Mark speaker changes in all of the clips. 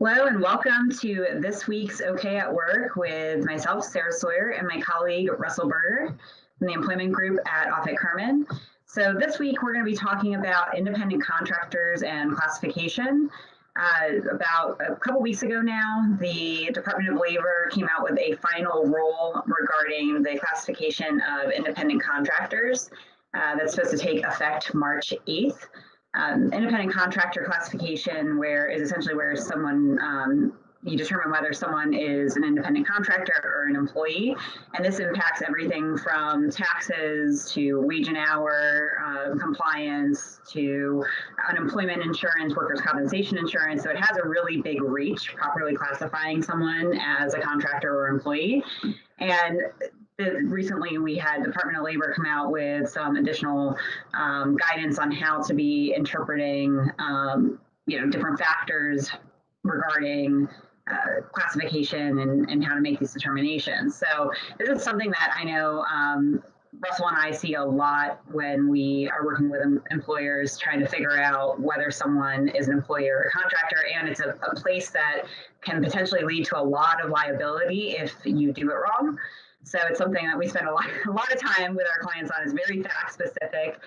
Speaker 1: Hello and welcome to this week's OK at Work with myself, Sarah Sawyer, and my colleague, Russell Berger from the employment group at Offit Kurman. So this week we're going to be talking about independent contractors and classification. About a couple weeks ago now, the Department of Labor came out with a final rule regarding the classification of independent contractors that's supposed to take effect March 8th. Independent contractor classification is essentially where someone, you determine whether someone is an independent contractor or an employee. And this impacts everything from taxes to wage and hour compliance to unemployment insurance, workers' compensation insurance. So it has a really big reach, properly classifying someone as a contractor or employee. And recently we had Department of Labor come out with some additional guidance on how to be interpreting different factors regarding classification and how to make these determinations. So this is something that I know Russell and I see a lot when we are working with employers trying to figure out whether someone is an employee or a contractor, and it's a place that can potentially lead to a lot of liability if you do it wrong. So it's something that we spend a lot of time with our clients on. It's very fact specific.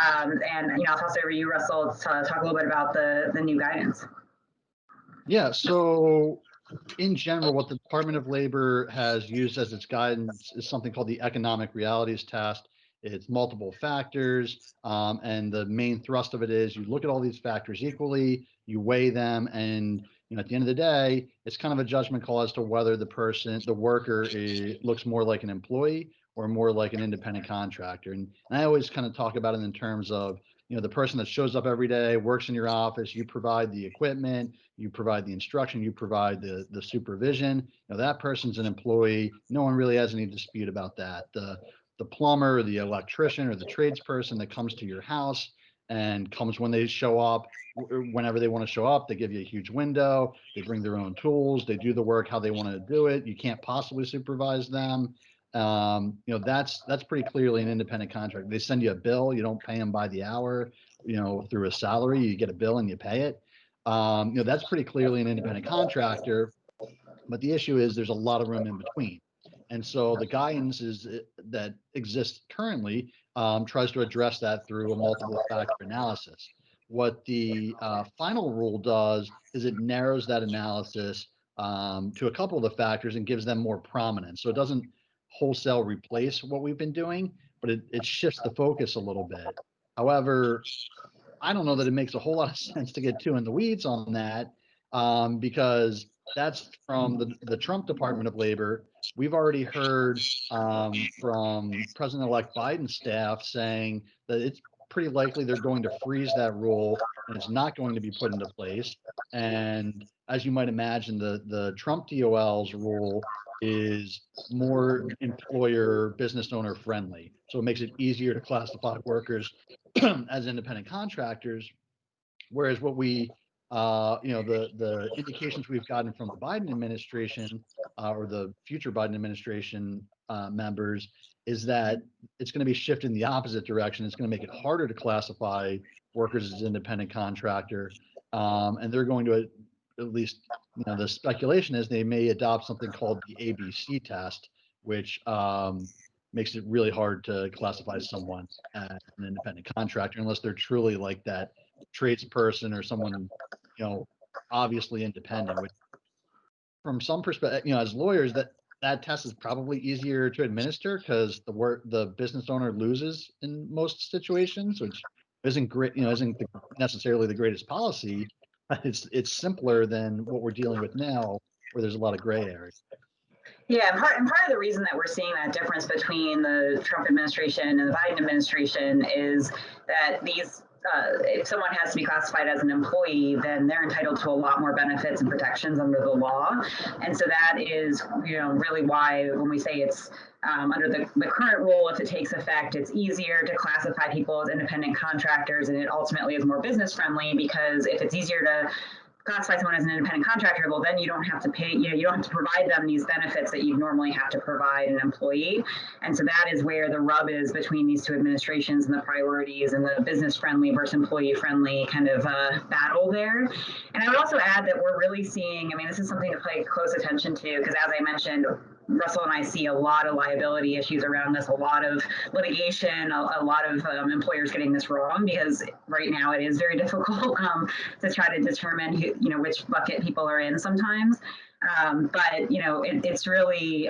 Speaker 1: And I'll toss it over to you, Russell, to talk a little bit about the new guidance.
Speaker 2: Yeah, so in general, what the Department of Labor has used as its guidance is something called the economic realities test. It's multiple factors, and the main thrust of it is you look at all these factors equally, you weigh them, and at the end of the day, it's kind of a judgment call as to whether the worker looks more like an employee or more like an independent contractor. And I always kind of talk about it in terms of, the person that shows up every day, works in your office, you provide the equipment, you provide the instruction, you provide the supervision. That person's an employee. No one really has any dispute about that. The plumber or the electrician or the tradesperson that comes to your house and comes when they show up, whenever they want to show up, they give you a huge window, they bring their own tools, they do the work how they want to do it. You can't possibly supervise them. That's pretty clearly an independent contract. They send you a bill, you don't pay them by the hour, through a salary, you get a bill and you pay it. That's pretty clearly an independent contractor. But the issue is there's a lot of room in between. And so the guidance that exists currently tries to address that through a multiple factor analysis. What the final rule does is it narrows that analysis to a couple of the factors and gives them more prominence. So it doesn't wholesale replace what we've been doing, but it shifts the focus a little bit. However, I don't know that it makes a whole lot of sense to get too in the weeds on that because that's from the Trump Department of Labor. We've already heard from President-elect Biden's staff saying that it's pretty likely they're going to freeze that rule and it's not going to be put into place. And as you might imagine, the Trump DOL's rule is more employer business owner friendly. So it makes it easier to classify workers as independent contractors. Whereas what we the indications we've gotten from the Biden administration or the future Biden administration members is that it's going to be shifting the opposite direction. It's going to make it harder to classify workers as independent contractor, and they're going to, at least the speculation is, they may adopt something called the ABC test, which makes it really hard to classify someone as an independent contractor unless they're truly like that tradesperson or someone obviously independent. Which, from some perspective, as lawyers, that test is probably easier to administer because the business owner loses in most situations, which isn't great, isn't necessarily the greatest policy. It's simpler than what we're dealing with now, where there's a lot of gray areas.
Speaker 1: Yeah, and part of the reason that we're seeing that difference between the Trump administration and the Biden administration is that if someone has to be classified as an employee, then they're entitled to a lot more benefits and protections under the law. And so that is, really why when we say it's under the current rule, if it takes effect, it's easier to classify people as independent contractors, and it ultimately is more business friendly because if it's easier to classify someone as an independent contractor, well, then you don't have to pay, you don't have to provide them these benefits that you normally have to provide an employee. And so that is where the rub is between these two administrations and the priorities and the business friendly versus employee friendly kind of battle there. And I would also add that we're really seeing, I mean, this is something to pay close attention to, because as I mentioned, Russell and I see a lot of liability issues around this, a lot of litigation, a lot of employers getting this wrong, because right now it is very difficult to try to determine who, which bucket people are in sometimes. But it's really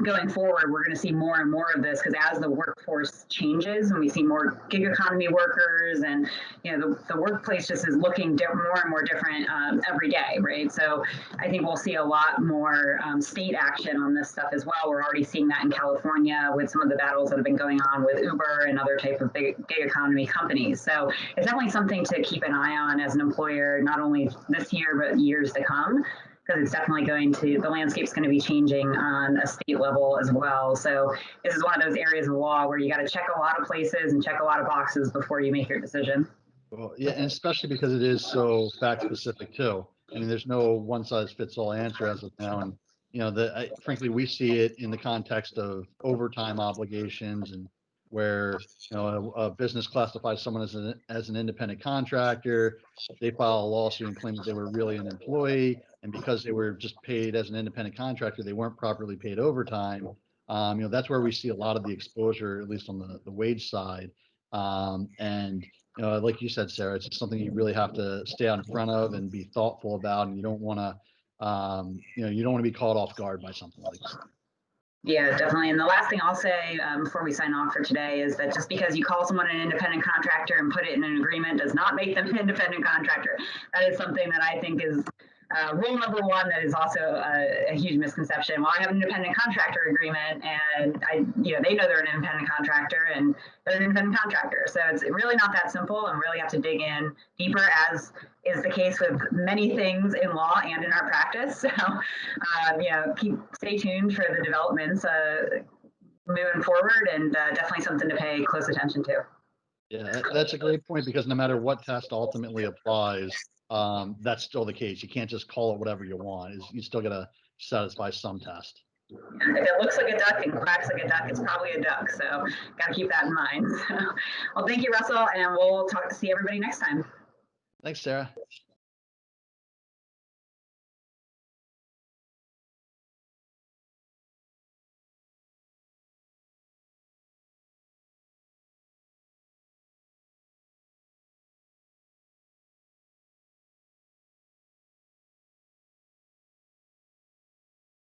Speaker 1: going forward, we're going to see more and more of this, because as the workforce changes and we see more gig economy workers, and the workplace just is looking more and more different every day, right? So I think we'll see a lot more state action on this stuff as well. We're already seeing that in California with some of the battles that have been going on with Uber and other type of gig economy companies. So it's definitely something to keep an eye on as an employer, not only this year but years to come, because it's definitely the landscape's going to be changing on a state level as well. So this is one of those areas of law where you got to check a lot of places and check a lot of boxes before you make your decision.
Speaker 2: Well, yeah, and especially because it is so fact specific too. I mean, there's no one size fits all answer as of now. And frankly, we see it in the context of overtime obligations, and where a business classifies someone as an independent contractor. They file a lawsuit and claim that they were really an employee, and because they were just paid as an independent contractor, they weren't properly paid overtime. That's where we see a lot of the exposure, at least on the wage side. And like you said, Sarah, it's just something you really have to stay out in front of and be thoughtful about, and you don't want to be caught off guard by something like that.
Speaker 1: Yeah, definitely. And the last thing I'll say before we sign off for today is that just because you call someone an independent contractor and put it in an agreement does not make them an independent contractor. That is something that I think is rule number one. That is also a huge misconception. Well, I have an independent contractor agreement, and they know they're an independent contractor, and they're an independent contractor. So it's really not that simple, and really have to dig in deeper, as is the case with many things in law and in our practice. So, stay tuned for the developments moving forward, and definitely something to pay close attention to.
Speaker 2: Yeah, that's a great point, because no matter what test ultimately applies, that's still the case. You can't just call it whatever you want. You still got to satisfy some test.
Speaker 1: If it looks like a duck and quacks like a duck, it's probably a duck. So got to keep that in mind. Well, thank you, Russell, and we'll see everybody next time.
Speaker 2: Thanks, Sarah.